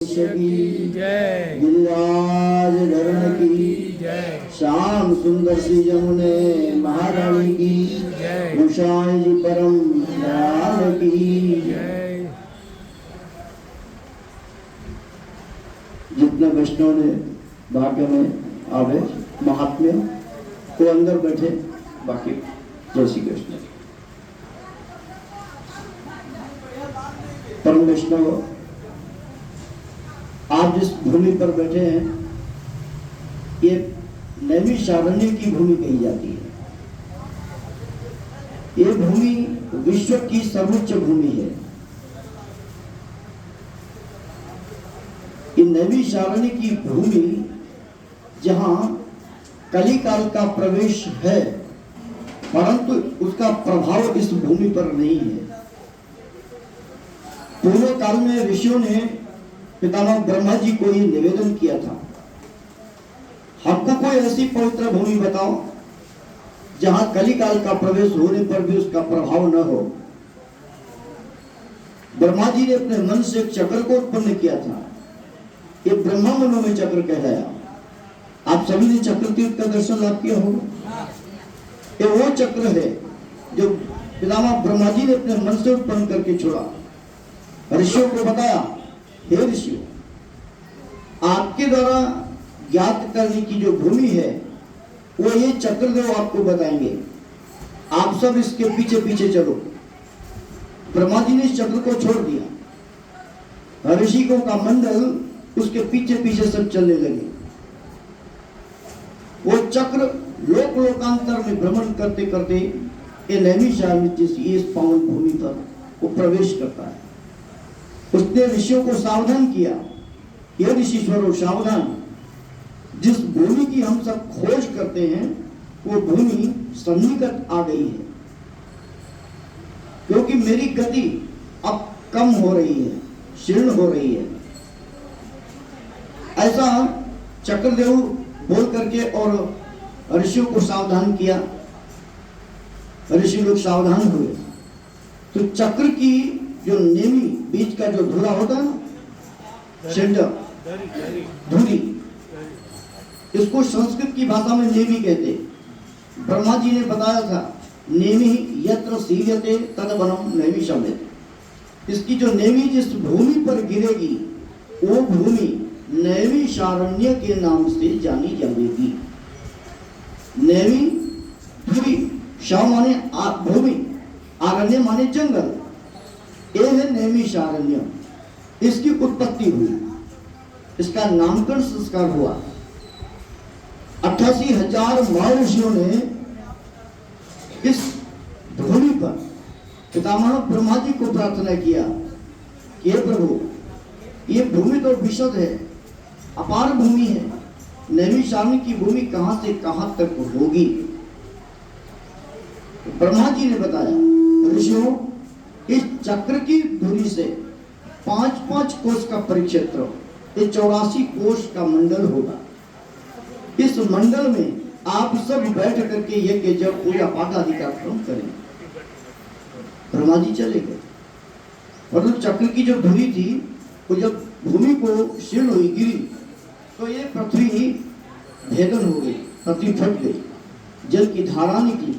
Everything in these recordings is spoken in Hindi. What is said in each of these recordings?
की जय, गिरिराज धरण की जय, श्याम सुंदर सी जमुने महारानी की जय, गोसाई जी परम दयाल की। जय। जितने वैष्णव ने भाग्य में आवे महात्म्य वो अंदर बैठे, बाकी जय श्री कृष्ण। परम वैष्णव आप जिस भूमि पर बैठे हैं ये नैमिषारण्य की भूमि कही जाती है। ये भूमि विश्व की सर्वोच्च भूमि है। ये नैमिषारण्य की भूमि जहां कलिकाल का प्रवेश है, परंतु उसका प्रभाव इस भूमि पर नहीं है। पूर्व काल में ऋषियों ने पितामह ब्रह्मा जी को ये निवेदन किया था, हमको कोई ऐसी पवित्र भूमि बताओ जहां कलिकाल का प्रवेश होने पर भी उसका प्रभाव न हो। ब्रह्मा जी ने अपने मन से एक चक्र को उत्पन्न किया था, ये ब्रह्मा मनो में चक्र कहलाया। आप सभी ने चक्र तीर्थ का दर्शन लाभ किया होगा। ये वो चक्र है जो पितामह ब्रह्मा जी ने अपने मन से उत्पन्न करके छोड़ा। ऋषियों को बताया, हे ऋषियों, आपके द्वारा ज्ञात करने की जो भूमि है वो ये चक्रदेव आपको बताएंगे, आप सब इसके पीछे पीछे चलो। ब्रह्मा जी ने इस चक्र को छोड़ दिया, ऋषियों का मंडल उसके पीछे पीछे सब चलने लगे। वो चक्र लोक लोकांतर में भ्रमण करते करते ये नैमिषारण्य इस पावन भूमि पर वो प्रवेश करता है। उसने ऋषियों को सावधान किया, ये ऋषिश्वरों सावधान, जिस भूमि की हम सब खोज करते हैं वो भूमि सन्निकट आ गई है, क्योंकि मेरी गति अब कम हो रही है, शीर्ण हो रही है। ऐसा चक्रदेव बोल करके और ऋषियों को सावधान किया। ऋषि लोग सावधान हुए तो चक्र की जो नेमी बीच का जो धुरा होता है ना, सेंटर धुरी, इसको संस्कृत की भाषा में नेमी कहते। ब्रह्मा जी ने बताया था, नेमी यत्र सीयते तद वनम नैमिषारण्य। इसकी जो नेमी जिस भूमि पर गिरेगी वो भूमि नैमिषारण्य के नाम से जानी जाएगी। नेमी धुरी, शव माने भूमि, आरण्य माने जंगल, ये है नैमिषारण्य। इसकी उत्पत्ति हुई, इसका नामकरण संस्कार हुआ। 88,000 महर्षियों ने इस भूमि पर पितामह ब्रह्मा जी को प्रार्थना किया कि हे प्रभु, ये भूमि तो विशद है, अपार भूमि है, नैमिषारण्य की भूमि कहां से कहां तक होगी। ब्रह्मा जी ने बताया, ऋषियों, इस चक्र की धुरी से 5-5 कोष का परिक्षेत्र, ये 84 कोष का मंडल होगा। इस मंडल में आप सब बैठ करके यज्ञ जब पूजा पाठ आदि का क्रम करें। ब्रह्मा जी चले गए, मतलब चक्र की जो धुरी थी वो जब भूमि को शीर्ण हुई, गिरी, तो ये पृथ्वी भेदन हो गई, पृथ्वी फट गई, जल की धारा निकली।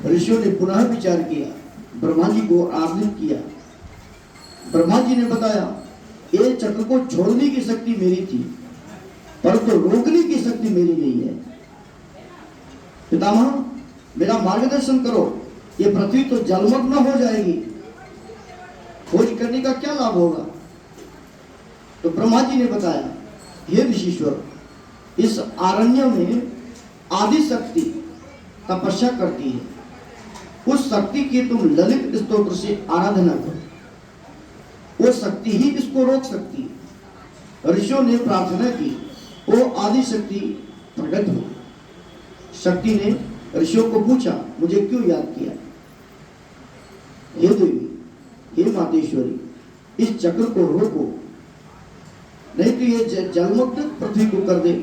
ऋषियों ने पुनः विचार किया, ब्रह्मा जी को आराधित किया। ब्रह्मा जी ने बताया, ये चक्र को छोड़ने की शक्ति मेरी थी, परंतु रोकने की शक्ति मेरी नहीं है। पितामह, मेरा मार्गदर्शन करो, ये पृथ्वी तो जलमग्न हो जाएगी, खोज करने का क्या लाभ होगा। तो ब्रह्मा जी ने बताया, हे ऋषिश्वर, इस आरण्य में आदि शक्ति तपस्या करती है, उस शक्ति की तुम ललित स्तोत्र से आराधना करो, वो शक्ति ही इसको रोक सकती है। ऋषियों ने प्रार्थना की, वो आदि शक्ति प्रकट हुई। शक्ति ने ऋषियों को पूछा, मुझे क्यों याद किया। हे देवी, हे मातेश्वरी, इस चक्र को रोको, नहीं तो ये जलमग्न पृथ्वी को कर दे।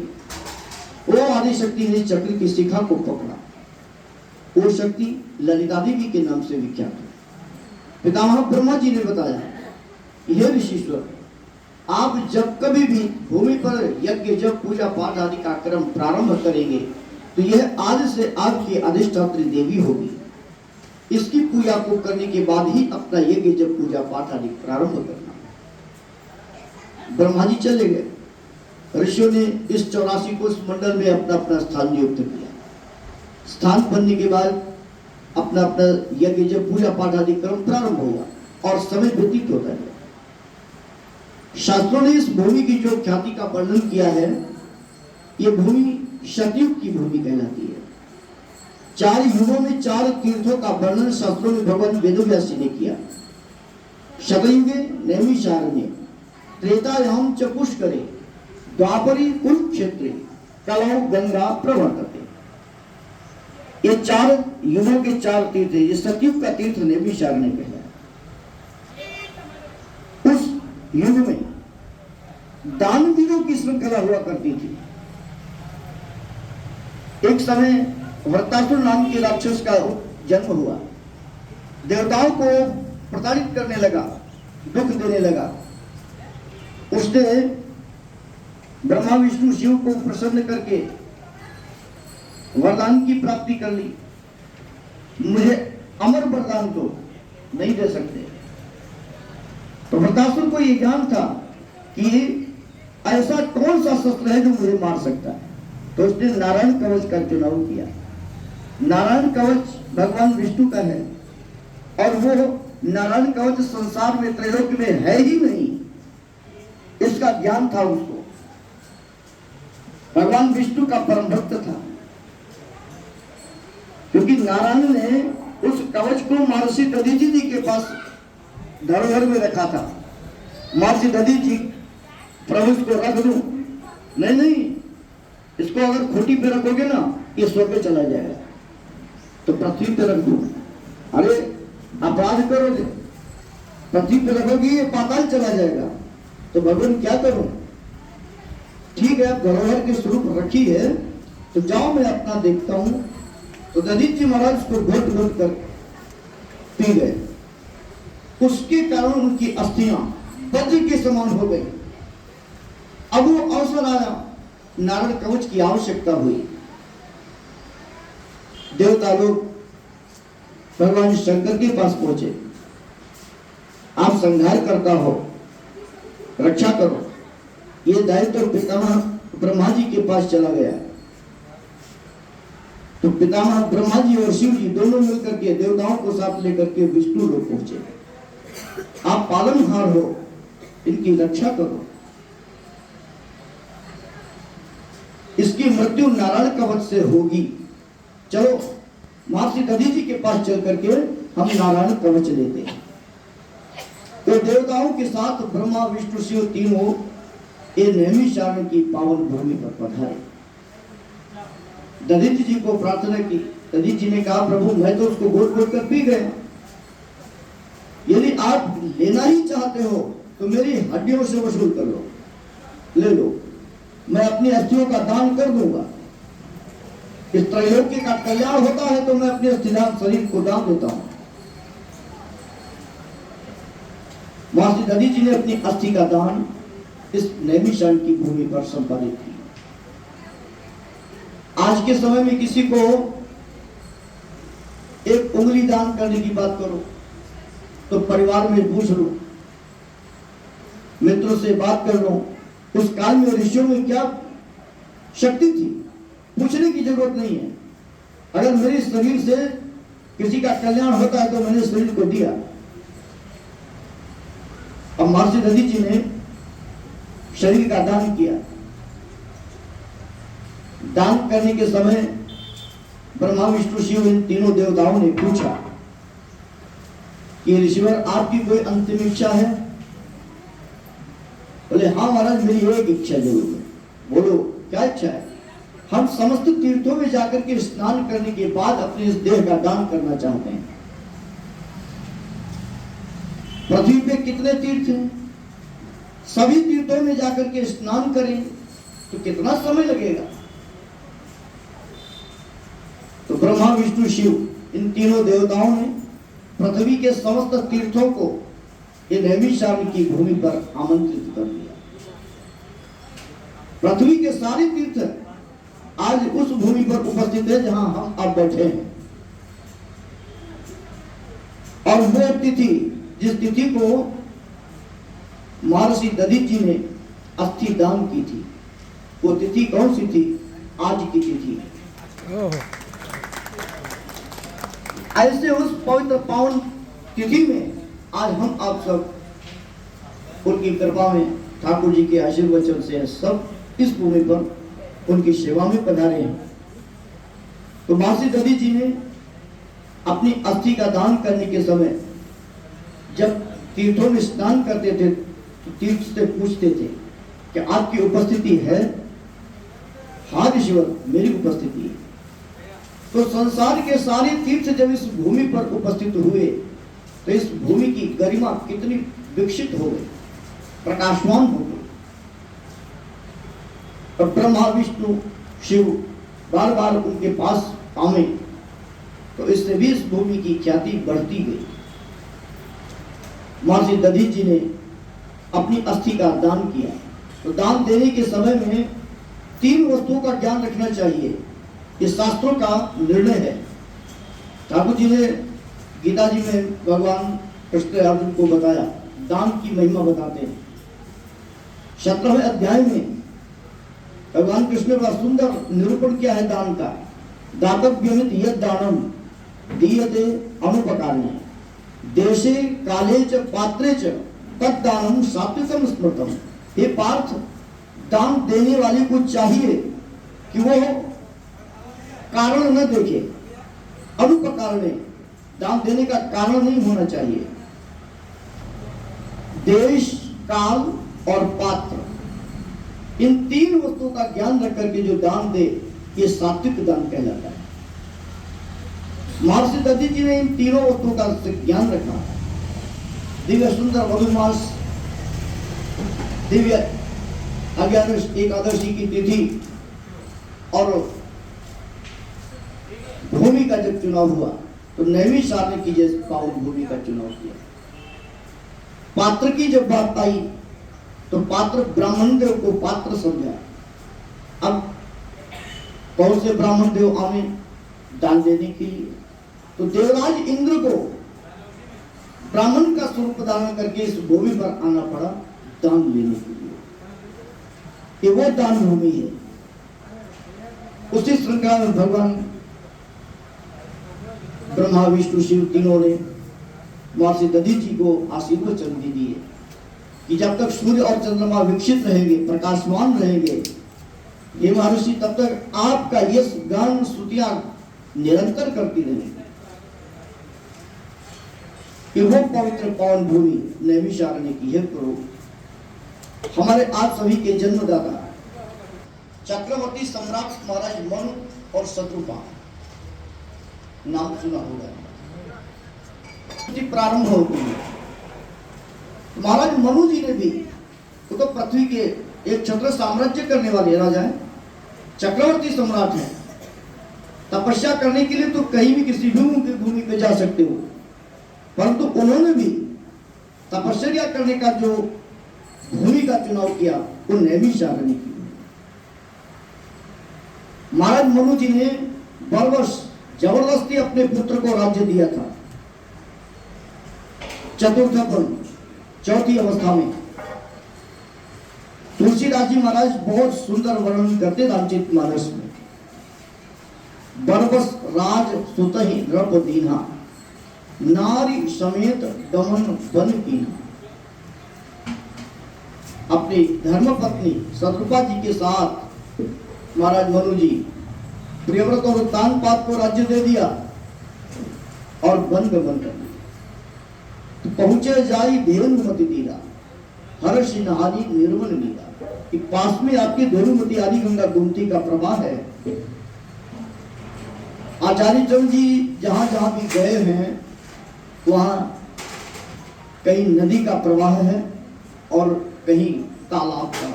वो आदि शक्ति ने चक्र की शिखा को पकड़ा। वो शक्ति ललिता देवी के नाम से विख्यात है। पितामह ब्रह्मा जी ने बताया, हे ऋषिश्वर, आप जब कभी भी भूमि पर यज्ञ जब पूजा पाठ आदि का क्रम प्रारंभ करेंगे तो यह आज से आपकी अधिष्ठात्री देवी होगी। इसकी पूजा को करने के बाद ही अपना यज्ञ जब पूजा पाठ आदि प्रारंभ करना। ब्रह्मा जी चले गए। ऋषियों ने इस 84 कोष मंडल में अपना अपना स्थान नियुक्त किया। स्थान बनने के बाद अपना अपना यज्ञ जब पूजा पाठ आदि क्रम प्रारंभ होगा और समय व्यतीत होता है। शास्त्रों ने इस भूमि की जो ख्याति का वर्णन किया है, यह भूमि सतयुग की भूमि कहलाती है। 4 युगों में 4 तीर्थों का वर्णन शास्त्रों में भगवान वेदव्यास जी ने किया। शतयुगे नैमिषारण्य, त्रेतायाम च पुष्करे, द्वापरी कुरुक्षेत्रे, कलौ गंगा प्रवर्तते। ये 4 युगों के 4 तीर्थ है। ये सतयुग का तीर्थ नैमिषारण्य कहलाता है। उस युग में दानवीरों की श्रृंखला हुआ करती थी। एक समय वृत्तासुर नाम के राक्षस का जन्म हुआ। देवताओं को प्रताड़ित करने लगा, दुख देने लगा। उसने ब्रह्मा विष्णु शिव को प्रसन्न करके वरदान की प्राप्ति कर ली। मुझे अमर वरदान तो नहीं दे सकते। तो वृत्तासुर को यह ज्ञान था कि ऐसा कौन सा शस्त्र है जो मुझे मार सकता है। तो उसने नारायण कवच का चुनाव किया। नारायण कवच भगवान विष्णु का है और वो नारायण कवच संसार में त्रैलोक्य में है ही नहीं, इसका ज्ञान था उसको। भगवान विष्णु का परम भक्त था, क्योंकि नारायण ने उस कवच को महर्षि दधीचि जी के पास धरोहर में रखा था। महर्षि दधीचि प्रभु इसको रख दूं, नहीं, इसको अगर खूंटी पे रखोगे ना ये स्वर्ग पे चला जाएगा, तो पृथ्वी पे रख दो। अरे अपराध करोगे, पृथ्वी पे रखोगे ये पाताल चला जाएगा, तो भगवान क्या करूं? ठीक है, धरोहर के स्वरूप रखी है तो जाओ मैं अपना देखता हूं। तो दधीचि महाराज उसको घोट घोट कर पी गए। उसके कारण उनकी अस्थियां वज्र के समान हो गई। अब वो अवसर आया, नारायण कवच की आवश्यकता हुई। देवता लोग भगवान शंकर के पास पहुंचे। आप संहार करता हो, रक्षा करो। ये दायित्व पितामह ब्रह्मा जी के पास चला गया। तो पितामह ब्रह्मा जी और शिव जी दोनों मिलकर के देवताओं को साथ लेकर के विष्णु लोग पहुंचे। आप पालनहार हो, इनकी रक्षा करो। इसकी मृत्यु नारायण कवच से होगी। चलो महर्षि दधीचि के पास चल करके हम नारायण कवच लेते हैं। तो देवताओं के साथ ब्रह्मा विष्णु शिव तीनों ये नैमिषारण्य की पावन भूमि पर पधारे। दधीचि जी को प्रार्थना की। दधीचि जी ने कहा, प्रभु मैं तो उसको घोट घोट कर पी गया। यदि आप लेना ही चाहते हो तो मेरी हड्डियों से वसूल कर लो, ले लो। मैं अपनी अस्थियों का दान कर दूंगा। इस त्रैलोक्य का कल्याण होता है तो मैं अपने अस्थिदान शरीर को दान देता हूं। महर्षि दधीचि ने अपनी अस्थि का दान इस नैमिषारण्य की भूमि पर संपादित किया। आज के समय में किसी को एक उंगली दान करने की बात करो तो परिवार में पूछ लो, मित्रों से बात कर लो। उस काल में ऋषियों में क्या शक्ति थी, पूछने की जरूरत नहीं है। अगर मेरे शरीर से किसी का कल्याण होता है तो मैंने शरीर को दिया। अब महर्षि दधीचि ने शरीर का दान किया। दान करने के समय ब्रह्मा विष्णु शिव इन तीनों देवताओं ने पूछा कि ऋषिवर आपकी कोई अंतिम इच्छा है? बोले हाँ महाराज, मेरी एक इच्छा जरूर है। बोलो क्या इच्छा है? हम समस्त तीर्थों में जाकर के स्नान करने के बाद अपने इस देह का दान करना चाहते हैं। पृथ्वी पे कितने तीर्थ हैं? सभी तीर्थों में जाकर के स्नान करें तो कितना समय लगेगा? तो ब्रह्मा विष्णु शिव इन तीनों देवताओं ने पृथ्वी के समस्त तीर्थों को ये नैमिषारण्य की भूमि पर आमंत्रित कर दिया। पृथ्वी के सारे तीर्थ आज उस भूमि पर उपस्थित है जहां हम अब बैठे हैं। और वो तिथि, जिस तिथि को महर्षि दधीच जी ने अस्थि दान की थी, वो तिथि कौन सी थी? आज की तिथि। ऐसे उस पवित्र पावन तिथि में आज हम आप सब उनकी कृपा में, ठाकुर जी के आशीर्वचन से सब इस भूमि पर उनकी सेवा में पधारे हैं। तो महर्षि दधीच जी ने अपनी अस्थि का दान करने के समय जब तीर्थों में स्नान करते थे तो तीर्थ से पूछते थे कि आपकी उपस्थिति है? हाँ ईश्वर, मेरी उपस्थिति है। तो संसार के सारे तीर्थ जब इस भूमि पर उपस्थित हुए तो इस भूमि की गरिमा कितनी विकसित हो गई, प्रकाशमान हो गई। और ब्रह्मा विष्णु शिव बार बार उनके पास आवे तो इससे भी इस भूमि की ख्याति बढ़ती गई। महर्षि दधीच जी ने अपनी अस्थि का दान किया। तो दान देने के समय में 3 वस्तुओं का ज्ञान रखना चाहिए। ये शास्त्रों का निर्णय है। ठाकुर जी ने गीता जी में भगवान कृष्ण अर्जुन को बताया, दान की महिमा बताते हैं। 17वें अध्याय में भगवान कृष्ण ने बड़ा सुंदर निरूपण किया है दान का। दातव्यमित यद दानम दीयते अनुपकारिणे देशे काले च पात्रे च तद दानम सात्विकम स्मृतम। हे पार्थ, दान देने वाले को चाहिए कि वो कारण न देखे, अनुपकारणे, दान देने का कारण नहीं होना चाहिए। देश, काल और पात्र, इन 3 वस्तुओं का ज्ञान रख करके जो दान दे, ये सात्विक दान कहलाता है। महर्षि दधीच जी ने इन 3 वस्तुओं का ज्ञान रखा। दिव्य सुंदर मधुमास, दिव्य एकादशी की तिथि और भूमि का जब चुनाव हुआ तो नैमिषारण्य की जैसे पावन भूमि का चुनाव किया। पात्र की जब बात आई तो पात्र ब्राह्मण देव को पात्र समझा। अब कौन से ब्राह्मण देव आवे दान देने के लिए? तो देवराज इंद्र को ब्राह्मण का स्वरूप धारण करके इस भूमि पर आना पड़ा दान लेने के लिए। ये वो दान भूमि है। उसी श्रृंखला में भगवान ब्रह्मा विष्णु शिव तीनों ने महर्षि दधीच जी को आशीर्वचन दे दिए कि जब तक सूर्य और चंद्रमा विकसित रहेंगे, प्रकाशमान रहेंगे, ये महर्षि, तब तक आपका यश गान स्तुतियां निरंतर करती रहेंगी। कि वो पवित्र पावन भूमि नैमिषारण्य की है प्रभु, हमारे आप सभी के जन्मदाता चक्रवर्ती सम्राट महाराज मनु और शत्रुपा, नाम सुना होगा। प्रारंभ होती है। महाराज मनु जी ने भी, तो पृथ्वी के एक छत्र साम्राज्य करने वाले राजा है, चक्रवर्ती सम्राट है। तपस्या करने के लिए तो कहीं भी किसी भी भूमि पे जा सकते हो, परंतु उन्होंने भी तपस्या करने का जो भूमि का चुनाव किया वो नैमिषारण्य की। महाराज मनु जी ने बरवर्ष जबरदस्ती अपने पुत्र को राज्य दिया था। चतुर्थपन, चौथी अवस्था में तुलसीदास जी महाराज बहुत सुंदर वर्णन करते रामचरित मानस में। बरबस राज सुतहि रप दीना, नारी समेत दमन बन कीना। अपनी धर्मपत्नी शत्रुपा जी के साथ महाराज मनु जी प्रियव्रत और उत्तानपाद को राज्य दे दिया और वन गमन कर दिया। तो पहुंचे जाई धेनुमति दीरा, हर्ष नहारी निर्मल लीला। कि पास में आपकी धेनुमति आदि गंगा गोमती का प्रवाह है। आचार्य चंद जी जहां जहां भी गए हैं वहां कहीं नदी का प्रवाह है और कहीं तालाब का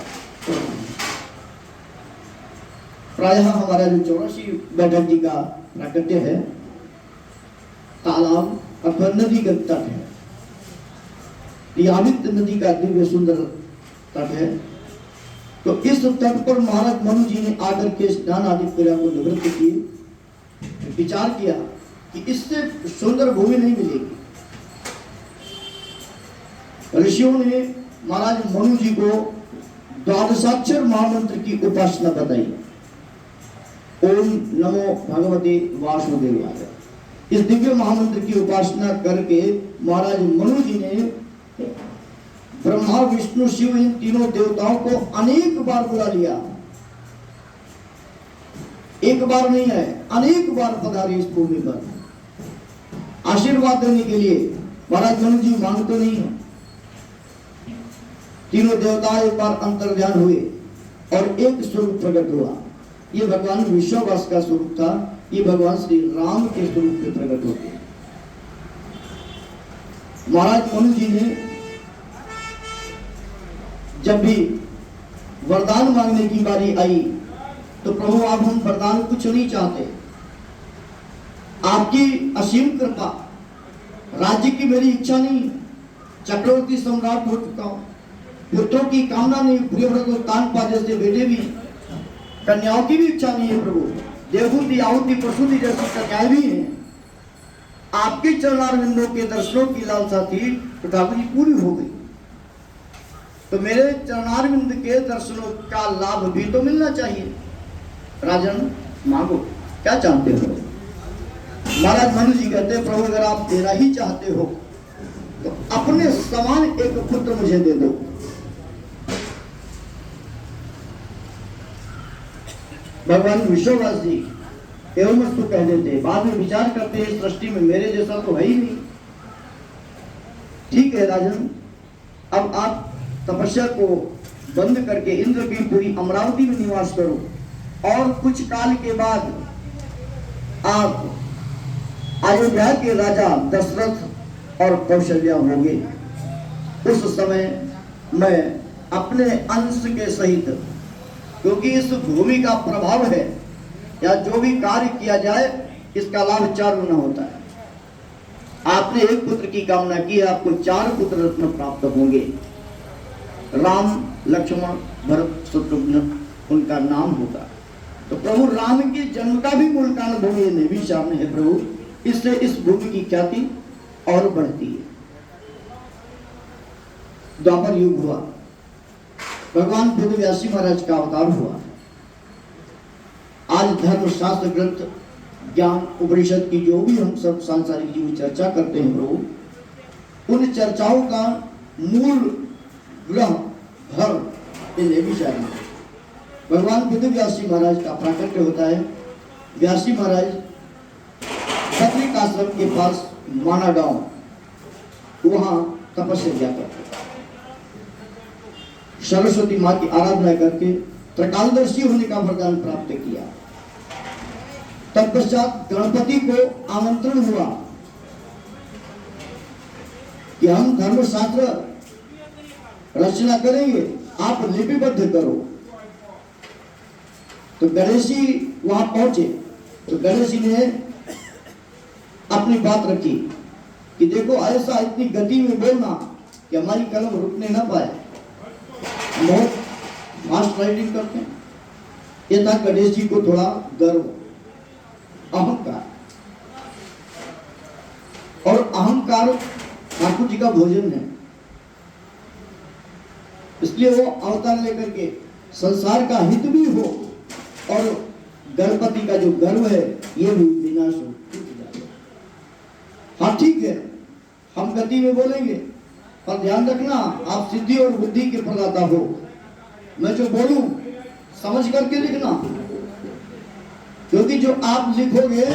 प्रवाह है। प्रायः हमारा जो 84 बैठक जी का प्राकट्य है तालाब अथवा नदी का तट है। ये आदित्य नदी का दिव्य सुंदर तट है। तो इस तट पर महाराज मनु जी ने आकर के स्नान आदि क्रिया को निवृत्त किए। विचार किया कि इससे सुंदर भूमि नहीं मिलेगी। ऋषियों ने महाराज मनु जी को द्वादशाक्षर महामंत्र की उपासना बताई। ओम नमो भगवते वासुदेवाय। इस दिव्य महामंत्र की उपासना करके महाराज मनु जी ने ब्रह्मा विष्णु शिव इन तीनों देवताओं को अनेक बार बुला लिया। एक बार नहीं है, अनेक बार पधारे इस भूमि पर आशीर्वाद देने के लिए। महाराज मनु जी मांगते नहीं है। तीनों देवता एक बार अंतर्ध्यान हुए और एक स्वरूप प्रकट हुआ। ये भगवान विश्वावस का स्वरूप था। ये भगवान श्री राम के स्वरूप में प्रकट होते हैं। महाराज मनु जी ने जब भी वरदान मांगने की बारी आई तो प्रभु अब हम वरदान कुछ नहीं चाहते, आपकी असीम कृपा, राज्य की मेरी इच्छा नहीं, चक्रवर्ती सम्राट हो चुका हूं, पुत्रों की कामना नहीं, प्रियव्रत और तानपा जैसे बेटे भी, कन्याओं की भी इच्छा नहीं है प्रभु, देवहूति आहुति प्रसूति जैसी कन्याएं भी हैं। आपके चरणारविंदों के दर्शनों की लालसा थी तो ठाकुर जी पूरी हो गई। तो मेरे चरणारविंद के दर्शनों का लाभ भी तो मिलना चाहिए। राजन मांगो, क्या चाहते हो? महाराज मनु जी कहते हैं प्रभु अगर आप देना ही चाहते हो तो अपने समान एक पुत्र मुझे दे दो। भगवान विश्ववास जी एवं तो कह देते, बाद में विचार करते हैं सृष्टि में मेरे जैसा तो है ही नहीं। ठीक है राजन, अब आप तपस्या को बंद करके इंद्र की पूरी अमरावती में निवास करो और कुछ काल के बाद आप अयोध्या के राजा दशरथ और कौशल्या होंगे। उस समय मैं अपने अंश के सहित, क्योंकि इस भूमि का प्रभाव है या जो भी कार्य किया जाए इसका लाभ 4 गुना होता है। आपने एक पुत्र की कामना की, आपको 4 पुत्र रत्न प्राप्त होंगे। राम, लक्ष्मण, भरत, शत्रुघ्न उनका नाम होगा। तो प्रभु राम के जन्म का भी मूल कारण भूमि निर्विचार है प्रभु। इससे इस भूमि की ख्याति और बढ़ती है। द्वापर युग हुआ, भगवान बुद्ध व्यासी महाराज का अवतार हुआ। आज धर्म शास्त्र ग्रंथ ज्ञान उपनिषद की जो भी हम सब सांसारिक जीवन चर्चा करते हैं प्रभु, उन चर्चाओं का मूल ग्रह घर निर्विचार। भगवान बुद्ध व्यासी महाराज का प्राकट्य होता है। व्यासी महाराज बद्रिक आश्रम के पास माना गांव, वहां तपस्या करते, सरस्वती मां की आराधना करके त्रिकालदर्शी होने का वरदान प्राप्त किया। तत्पश्चात गणपति को आमंत्रण हुआ कि हम धर्मशास्त्र रचना करेंगे, आप लिपिबद्ध करो। तो गणेश जी वहां पहुंचे तो गणेश जी ने अपनी बात रखी कि देखो ऐसा इतनी गति में बोलना कि हमारी कलम रुकने ना पाए, बहुत फास्ट राइटिंग करते हैं। ये था गणेश जी को थोड़ा गर्व, अहंकार, और अहंकार ठाकुर जी का भोजन है। इसलिए वो अवतार लेकर के संसार का हित भी हो और गणपति का जो गर्व है ये भी विनाश हो। हाँ ठीक है, हम गति में बोलेंगे पर ध्यान रखना आप सिद्धि और बुद्धि के प्रदाता हो। मैं जो बोलूं समझ करके लिखना, क्योंकि जो आप लिखोगे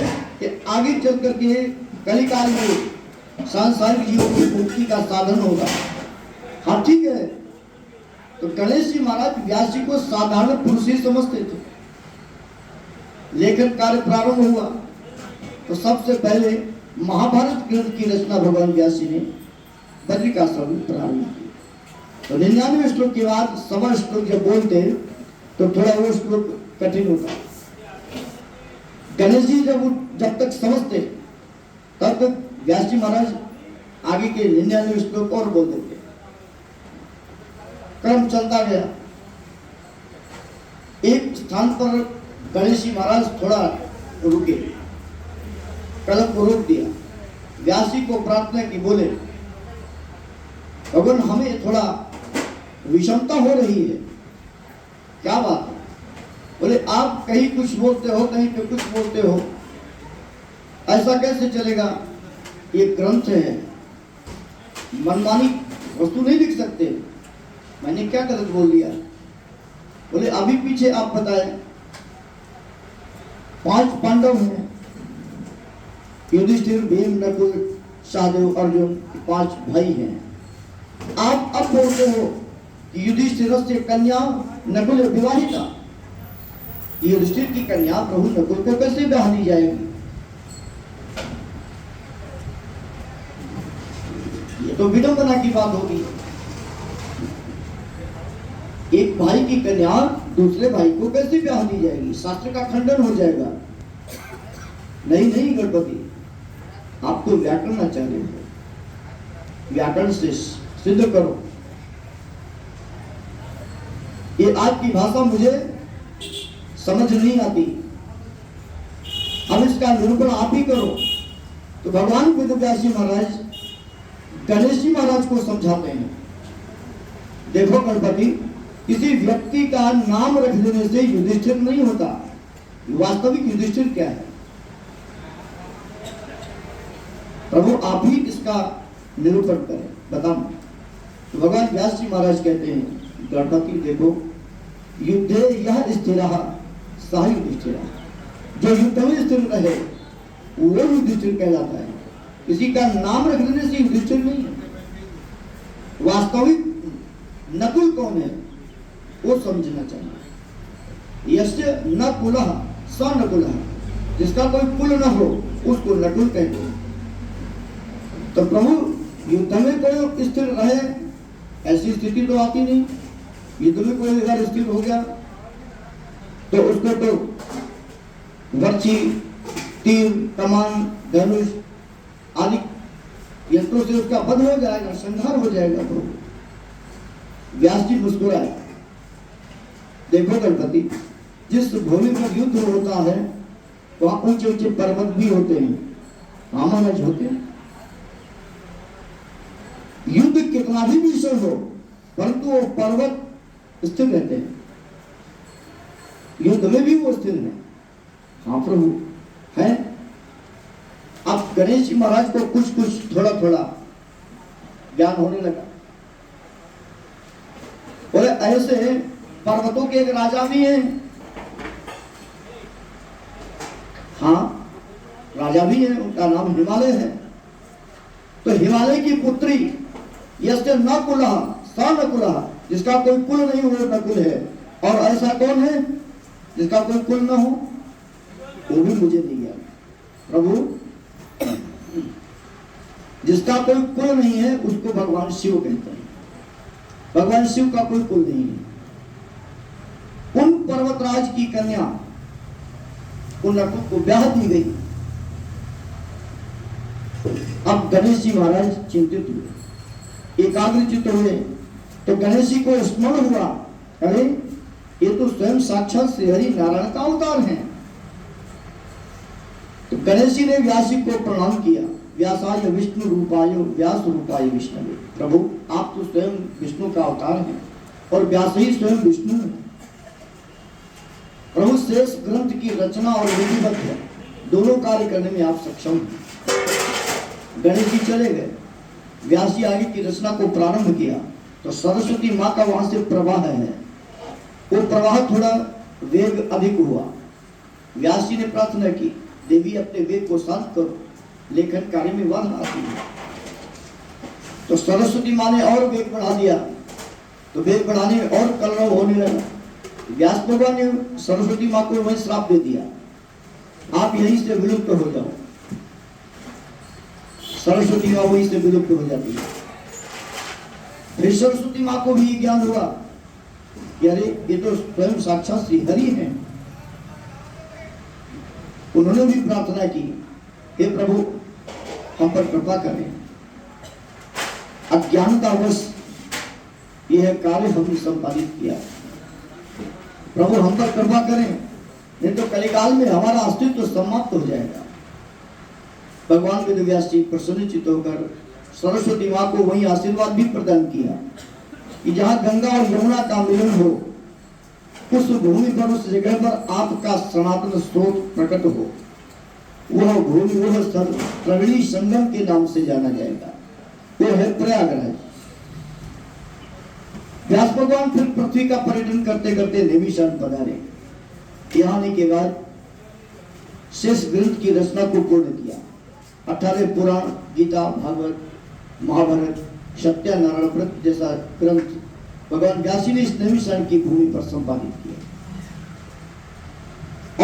ये आगे चल करके कलिकाल में सांसारिक जीवों की मुक्ति का साधन होगा। हाँ ठीक है। तो गणेश जी महाराज व्यास जी को साधारण पुरुष ही समझते थे। लेखन कार्य प्रारंभ हुआ तो सबसे पहले महाभारत ग्रंथ की रचना भगवान व्यास जी ने बद्रिक आश्रम में प्रारंभ की। तो 99 श्लोक के बाद 100 श्लोक जब बोलते तो थोड़ा वो श्लोक कठिन होता। गणेश जी जब तक समझते तब तक व्यास जी महाराज आगे के 99 श्लोक और बोल देते। क्रम चलता गया। एक स्थान पर गणेश जी महाराज थोड़ा रुके, कलम को रोक दिया, व्यास जी को प्रार्थना की, बोले भगवान हमें थोड़ा विषमता हो रही है, क्या बात है? बोले आप कहीं कुछ बोलते हो, कहीं पे कुछ बोलते हो, ऐसा कैसे चलेगा? ये ग्रंथ है, मनमानी वस्तु नहीं लिख सकते। मैंने क्या गलत बोल दिया? बोले अभी पीछे आप बताएं, 5 पांडव हैं, युधिष्ठिर, भीम, नकुल, सहदेव, अर्जुन, 5 भाई हैं। आप अब बोलते हो कि युधिष्ठिर से कन्या नकुल विवाहिता, युधिष्ठिर की कन्या प्रभु नकुल को कैसे ब्याह दी जाएगी? ये तो विडंबना की बात होगी। एक भाई की कन्या दूसरे भाई को कैसे ब्याह दी जाएगी? शास्त्र का खंडन हो जाएगा। नहीं नहीं गणपति, आप तो व्याकरण आचार्य हो, व्याकरण से सिद्ध करो। ये आपकी भाषा मुझे समझ नहीं आती, अब इसका निरूपण आप ही करो। तो भगवान वेदव्यास जी महाराज गणेश जी महाराज को समझाते हैं, देखो गणपति, किसी व्यक्ति का नाम रख देने से युधिष्ठिर नहीं होता। वास्तविक युधिष्ठिर क्या है? प्रभु आप ही इसका निरूपण करें, बताओ। तो भगवान व्यास जी महाराज कहते हैं, गणपति देखो, युद्धे यह स्थिर सह युधिष्ठिर, जो युद्ध में स्थिर रहे वो युधिष्ठिर कहलाता है। किसी का नाम रख देने से युधिष्ठिर नहीं है। वास्तविक नकुल कौन है वो समझना चाहिए। यस्य न कुलः स नकुलः, जिसका कोई कुल न हो उसको नकुल कहते हैं। तो प्रभु युद्ध में कोई स्थिर रहे, ऐसी स्थिति तो आती नहीं। युद्ध में कोई अगर स्थिर हो गया तो उसको तो वर्ची, तीर, कमान, धनुष आदि यंत्रों से उसका वध हो जाएगा, संहार हो जाएगा। तो व्यास जी मुस्कुराए, देखो गणपति, जिस भूमि पर युद्ध होता है वहां ऊंचे ऊंचे पर्वत भी होते हैं, महाराज होते हैं। युद्ध कितना भी भीषण हो परंतु वो पर्वत स्थिर रहते हैं, युद्ध में भी वो स्थिर है। हाँ प्रभु है। अब गणेश जी महाराज को कुछ कुछ थोड़ा थोड़ा ज्ञान होने लगा। बोले ऐसे पर्वतों के एक राजा भी हैं। हाँ राजा भी है, उनका नाम हिमालय है। तो हिमालय की पुत्री यस्य न कुलः स नकुलः, जिसका कोई कुल नहीं हो नकुल है। और ऐसा कौन है जिसका कोई कुल न हो? वो भी मुझे नहीं याद प्रभु। जिसका कोई कुल नहीं है उसको भगवान शिव कहते हैं। भगवान शिव का कोई कुल नहीं है। उन पर्वतराज की कन्या उन नकुल को ब्याह दी गई। अब गणेश जी महाराज चिंतित हुए, एकाग्रचित्त हुए। तो गणेश जी को स्मरण हुआ, अरे ये तो स्वयं साक्षात श्री हरि नारायण का अवतार है। तो गणेश जी ने व्यास जी को प्रणाम किया। व्यासाय विष्णु रूपाय व्यास रूपाय विष्णु। प्रभु आप तो स्वयं विष्णु का अवतार हैं और व्यास ही स्वयं विष्णु है। प्रभु शेष ग्रंथ की रचना और विधिवत है, दोनों कार्य करने में आप सक्षम हैं। गणेश जी चले गए, व्यास जी आगे की रचना को प्रारंभ किया। तो सरस्वती माँ का वहां से प्रवाह है, वो प्रवाह थोड़ा वेग अधिक हुआ। व्यास जी ने प्रार्थना की, देवी अपने वेग को शांत करो, लेखन कार्य में बाधा आती है। तो सरस्वती माँ ने और वेग बढ़ा दिया। तो वेग बढ़ाने में और कलरव होने लगा। व्यास भगवान ने सरस्वती माँ को वही श्राप दे दिया, आप यहीं से विलुप्त हो जाओ। सरस्वती माँ वहीं से विलुप्त हो जाती है। फिर सरस्वती माँ को भी ज्ञान हुआ कि अरे ये तो स्वयं साक्षात श्री हरि हैं। उन्होंने भी प्रार्थना की, हे प्रभु हम पर कृपा करें, अज्ञानतावश यह कार्य हमने संपादित किया। प्रभु हम पर कृपा करें, नहीं तो कलिकाल में हमारा अस्तित्व समाप्त हो जाएगा। भगवान वेदव्यास जी प्रसन्नचित होकर सरस्वती माँ को वही आशीर्वाद भी प्रदान किया कि जहाँ गंगा और यमुना का मिलन हो, उस भूमि पर, उस जगह पर आपका सनातन स्रोत प्रकट हो। वह भूमि, वह स्थल त्रिवेणी संगम के नाम से जाना जाएगा। वो है प्रयागराज। व्यास भगवान फिर पृथ्वी का पर्यटन करते करते नैमिषारण्य पधारे। यहाँ आने के बाद शेष ग्रंथ की रचना को पूर्ण किया। 18 पुराण, गीता, भागवत, महाभारत, सत्यानारायण व्रत जैसा ग्रंथ भगवान व्यास जी ने इस नैमिषारण्य की भूमि पर संपादित किया।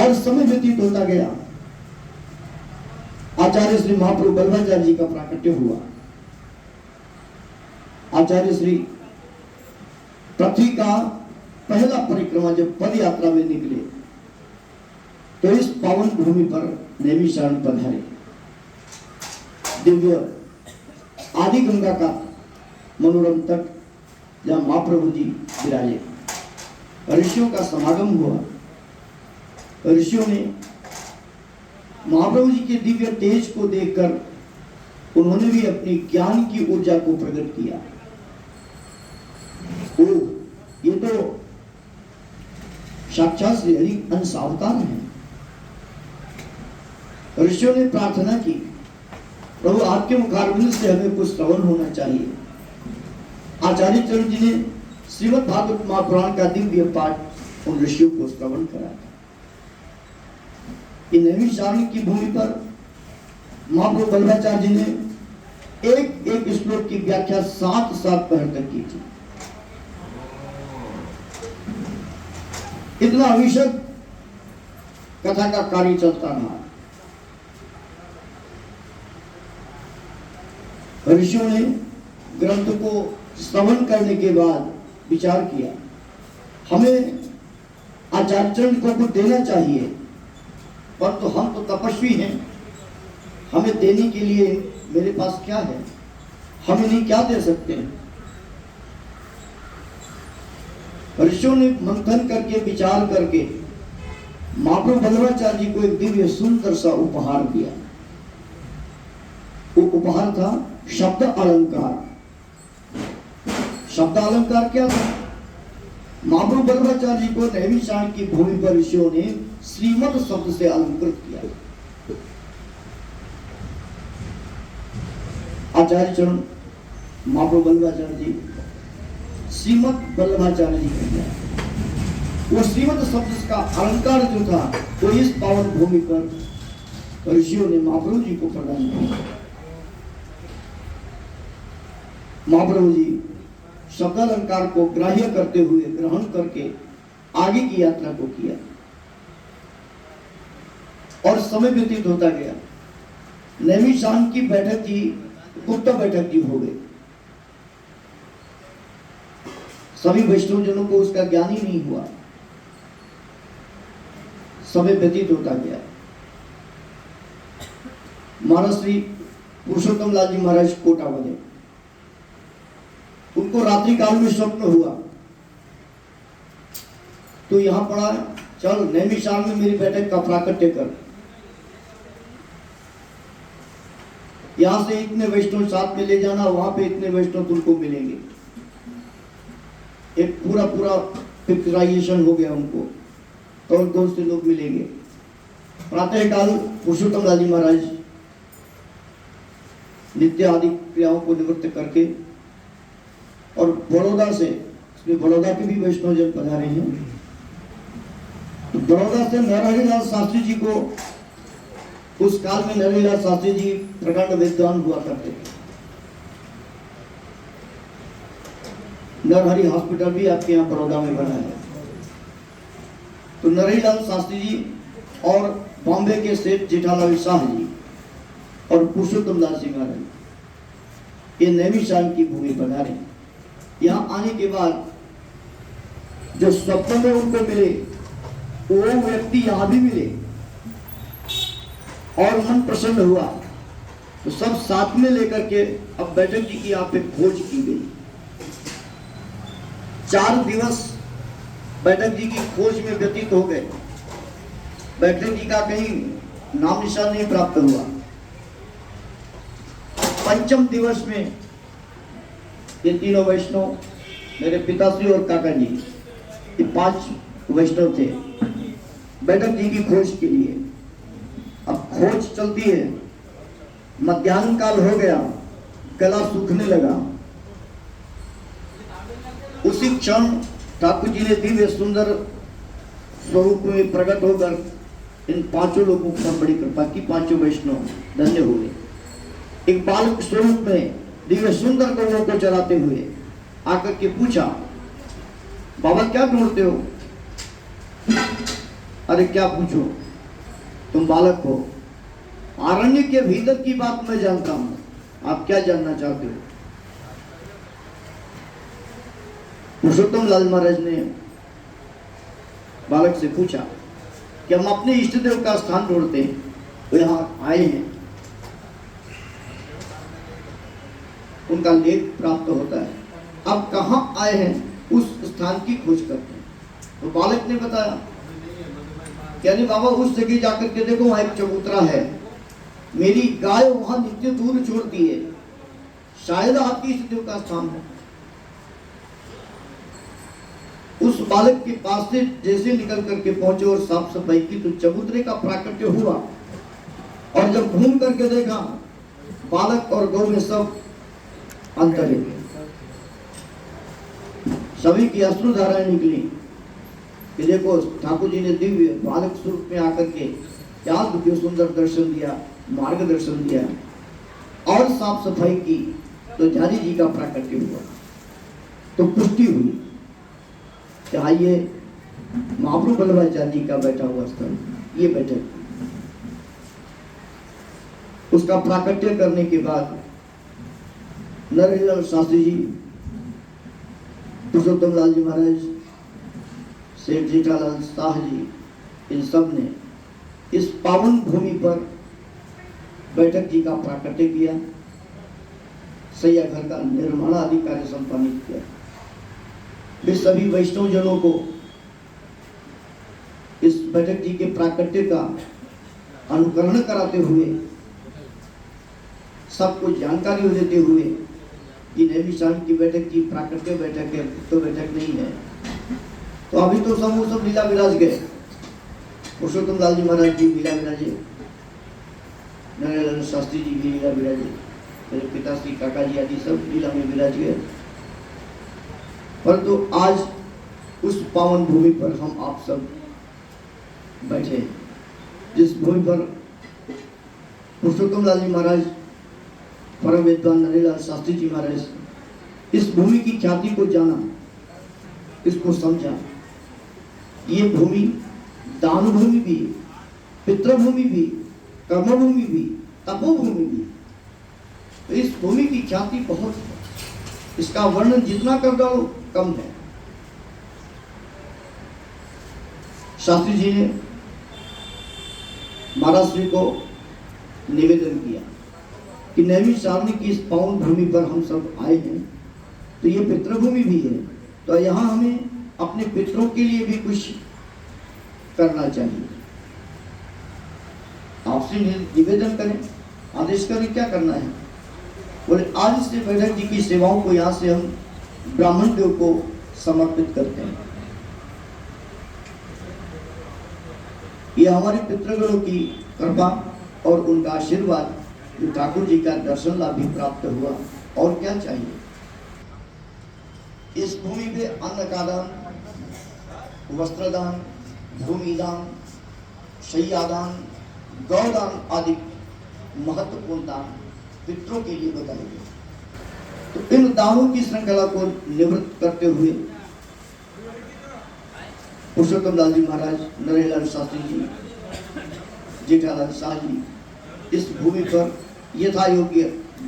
और समय व्यतीत होता गया। आचार्य श्री महाप्रभु बल्लभाचार्य जी का प्राकट्य हुआ। आचार्य श्री पृथ्वी का पहला परिक्रमा जब पद यात्रा में निकले तो इस पावन भूमि पर नैमिषारण्य पधारे। दिव्य आदि गंगा का मनोरम तट, जहां महाप्रभु जी विराजे। ऋषियों का समागम हुआ। ऋषियों ने महाप्रभु जी के दिव्य तेज को देखकर उन्होंने भी अपनी ज्ञान की ऊर्जा को प्रकट किया। ओ, ये तो साक्षात श्री हरि अंश अवतार हैं। ऋषियों ने प्रार्थना की, प्रभु आपके मुखारविंद से हमें कुछ श्रवण होना चाहिए। आचार्य चरण जी ने श्रीमद् भागवत महापुराण का दिव्य पाठ उन ऋषियों को श्रवण कराया। नैमिषारण्य की भूमि पर महाप्रभु बल्लभाचार्य जी ने एक एक श्लोक की व्याख्या 7 पहर तक की थी। इतना अविशद कथा का कार्य चलता रहा। ऋषियों ने ग्रंथ को श्रवण करने के बाद विचार किया, हमें आचार्य चरण को कुछ देना चाहिए, परंतु हम तो तपस्वी हैं, हमें देने के लिए मेरे पास क्या है, हम इन्हें क्या दे सकते हैं। ऋषियों ने मंथन करके विचार करके महाप्रभु बल्लभाचार्य जी को एक दिव्य सुंदर सा उपहार दिया। वो उपहार था शब्द अलंकार। शब्द अलंकार क्या था? महाप्रभु बल्लभाचार्य जी को नैमिषारण्य की भूमि पर ऋषियों ने श्रीमद शब्द से अलंकृत किया। आचार्य चरण महाप्रभु बल्लभाचार्य जी श्रीमद बल्लभाचार्य जी कहते। वो श्रीमद शब्द का अलंकार जो था वो इस पावन भूमि पर ऋषियों ने महाप्रभु जी को प्रदान किया। महाप्रभु जी शब्द अलंकार को ग्राह्य करते हुए ग्रहण करके आगे की यात्रा को किया और समय व्यतीत होता गया। नैमिषारण्य की बैठक की गुप्त बैठक की हो गई। सभी वैष्णवजनों को उसका ज्ञान ही नहीं हुआ। समय व्यतीत होता गया। महाराज श्री पुरुषोत्तम लाल जी महाराज कोटा बने। उनको रात्रि काल में स्वप्न हुआ तो यहां पड़ा, चल नैमिषारण्य में मेरी बैठक का प्राकट्य कर, यहां से इतने वैष्णव साथ में ले जाना, वहां पे इतने वैष्णव तुमको मिलेंगे। एक पूरा पिक्चराइजेशन हो गया उनको, कौन कौन से लोग मिलेंगे। प्रातः काल पुरुषोत्तम लाल जी महाराज नित्य आदि क्रियाओं को निवृत्त करके और बड़ौदा से, इसमें बड़ौदा के भी वैष्णव जन पधारे हैं, तो बड़ौदा से नरहरिलाल शास्त्री जी को, उस काल में नरहरिलाल शास्त्री जी प्रकांड विद्वान हुआ करते थे। नरहरि हॉस्पिटल भी आपके यहाँ बड़ौदा में बना है। तो नरहरिलाल शास्त्री जी और बॉम्बे के सेठ जेठालाल शाह जी और पुरुषोत्तम दास जी महाराज ये नैमिषारण्य की भूमि पधारे। यहाँ आने के बाद जो स्वप्न में उनको मिले वो व्यक्ति यहाँ भी मिले और मन प्रसन्न हुआ। तो सब साथ में लेकर के अब बैठक जी की यहाँ पे खोज की गई। 4 दिवस बैठक जी की खोज में व्यतीत हो गए। बैठक जी का कहीं नाम निशान नहीं प्राप्त हुआ। पंचम दिवस में ये तीनों वैष्णव, मेरे पिताश्री और काका जी, ये 5 वैष्णव थे बैठक जी की खोज के लिए। अब खोज चलती है, मध्याह्न काल हो गया, गला सूखने लगा। उसी क्षण ठाकुर जी ने दिव्य सुंदर स्वरूप में प्रकट होकर इन 5 लोगों पर बड़ी कृपा की। 5 वैष्णव धन्य हुए। एक बालक स्वरूप में दिव्य सुंदर गौओं को चलाते हुए आकर के पूछा, बाबा क्या ढूंढते हो? अरे क्या पूछो, तुम बालक हो, आरण्य के भीतर की बात मैं जानता हूं, आप क्या जानना चाहते हो? पुरुषोत्तम लाल महाराज ने बालक से पूछा कि हम अपने इष्ट देव का स्थान ढूंढते हैं, वो यहां आए हैं, उनका लेख प्राप्त होता है, अब कहां आए हैं उस स्थान की खोज करते हैं। तो बालक ने बताया कि अरे बाबा उस जगह जाकर के देखो, वहां एक चबूतरा है, मेरी गाय वहां नित्य दूध छोड़ती है, शायद आपकी इष्ट देव का स्थान है। उस बालक के पास से जैसे निकल करके पहुंचे और साफ सफाई की तो चबूतरे का प्राकट्य हुआ। और जब घूम करके देखा, बालक और गौ में सब अंतर है। सभी की अश्रुधाराएं निकली कि देखो ठाकुर जी ने दिव्य बालक स्वरूप में आकर के क्या दिव्य सुंदर दर्शन दिया, मार्गदर्शन दिया और साफ सफाई की तो ध्यानी जी का प्राकट्य हुआ। तो पुष्टि हुई कि हाँ ये महाप्रभु बल्लभाचार्य जी का बैठा हुआ स्थल, ये बैठक। उसका प्राकट्य करने के बाद नरहरिलाल शास्त्री जी, पुरुषोत्तम लाल जी महाराज, सेठ जेठालाल शाह जी, इन सब ने इस पावन भूमि पर बैठक जी का प्राकट्य किया, सैया घर का निर्माण आदि कार्य संपादित किया। वे सभी वैष्णव जनों को इस बैठक जी के प्राकट्य का अनुकरण कराते हुए, सबको जानकारी देते हुए कि नैमिषारण्य की बैठक की प्राकट्य बैठक है, तो बैठक नहीं है। तो अभी तो सब लीला विराज गए। पुरुषोत्तम लाल जी महाराज जी लीला विराजे, नरहरिलाल शास्त्री जी भी लीला विराजे, मेरे पिताश्री काका जी आदि सब लीला में विराज गए। परंतु आज उस पावन भूमि पर हम आप सब बैठे, जिस भूमि पर पुरुषोत्तम लाल जी महाराज, परम विद्वान नरहरिलाल शास्त्री जी महाराज इस भूमि की ख्याति को जाना, इसको समझा। ये भूमि दान भूमि भी, पितृभूमि भी, कर्मभूमि भी, तपोभूमि भी। तो इस भूमि की ख्याति बहुत है, इसका वर्णन जितना कर दो कम है। शास्त्री जी ने महाराज श्री को निवेदन किया कि नैमिषारण्य की इस पावन भूमि पर हम सब आए हैं, तो ये पितृभूमि भी है, तो यहाँ हमें अपने पितरों के लिए भी कुछ करना चाहिए। आपसे निवेदन करें, आदेश करें, क्या करना है? बोले आज से बैठक जी की सेवाओं को यहाँ से हम ब्राह्मण देव को समर्पित करते हैं। ये हमारे पितृगणों की कृपा और उनका आशीर्वाद, जो ठाकुर जी का दर्शन लाभ भी प्राप्त हुआ, और क्या चाहिए। इस भूमि पे अन्न का दान, वस्त्रदान, भूमिदान, शय्यादान, गौदान आदि महत्वपूर्ण दान पितरों के लिए बताए गए। तो इन दानों की श्रृंखला को निवृत्त करते हुए पुरुषोत्तम लाल जी महाराज, नरहरिलाल शास्त्री जी, जेठालाल शाह जी इस भूमि पर यथा योग्य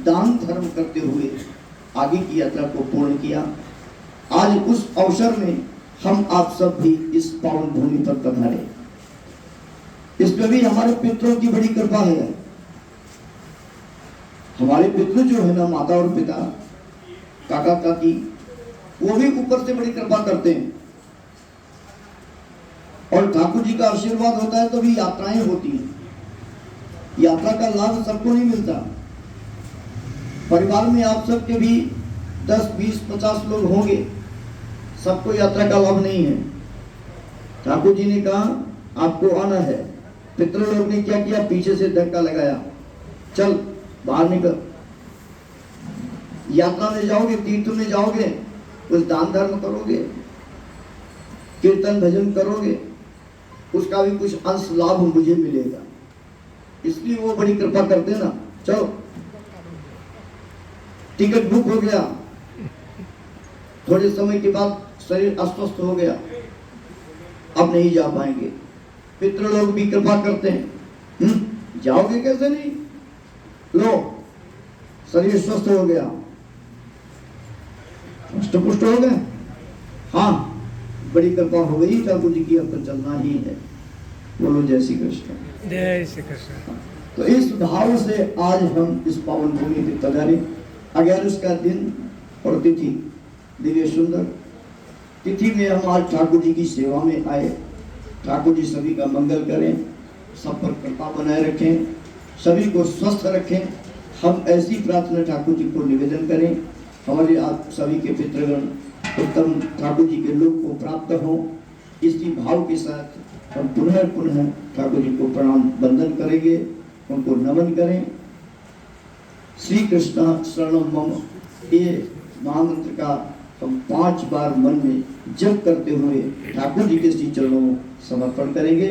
दान धर्म करते हुए आगे की यात्रा को पूर्ण किया। आज उस अवसर में हम आप सब भी इस पावन भूमि पर पधारे। इसमें भी हमारे पितरों की बड़ी कृपा है। हमारे पितृ जो है ना, माता और पिता, काका काकी, वो भी ऊपर से बड़ी कृपा करते हैं। और ठाकुर जी का आशीर्वाद होता है तो भी यात्राएं होती हैं। यात्रा का लाभ सबको नहीं मिलता। परिवार में आप सबके भी 10, 20, 50 लोग होंगे, सबको यात्रा का लाभ नहीं है। ठाकुर जी ने कहा आपको आना है। पितृलोक ने क्या किया, पीछे से धक्का लगाया, चल बाहर निकल। यात्रा में जाओगे, तीर्थ में जाओगे, कुछ दान धर्म करोगे, कीर्तन भजन करोगे, उसका भी कुछ अंश लाभ मुझे मिलेगा। इसलिए वो बड़ी कृपा करते ना, चलो टिकट बुक हो गया। थोड़े समय के बाद शरीर अस्वस्थ हो गया, अब नहीं जा पाएंगे। पितृलोक भी कृपा करते हैं, जाओगे कैसे नहीं, लो शरीर स्वस्थ हो गया, पुष्ट हो गए, हाँ बड़ी कृपा हो गई ठाकुर जी की, अब तो चलना ही है। बोलो जय श्री कृष्ण। जय श्री कृष्ण। तो इस भाव से आज हम इस पावन भूमि पे पधारे। 11 का दिन और तिथि दिव्य सुंदर तिथि में हम आज ठाकुर जी की सेवा में आए। ठाकुर जी सभी का मंगल करें, सब पर कृपा बनाए रखें, सभी को स्वस्थ रखें। हम ऐसी प्रार्थना ठाकुर जी को निवेदन करें, हमारे आप सभी के पितृगण उत्तम ठाकुर जी के लोक को प्राप्त हो। इसी भाव के साथ हम पुनः ठाकुर जी को प्रणाम बंदन करेंगे, उनको नमन करें। श्री कृष्ण शरणम मम, ये महामंत्र का हम 5 बार मन में जप करते हुए ठाकुर जी के श्री चरणों में समर्पण करेंगे।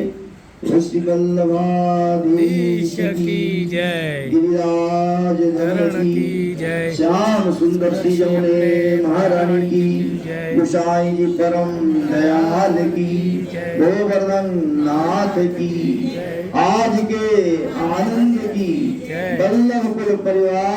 श्री वल्लभाधीश की जय, गिरिराज धरण की जय, श्याम सुंदर श्री जमुने महारानी की जय, गोसाई जी परम दयाल की जय, गोवर्धन नाथ की, आज के आनंद की, वल्लभ कुल परिवार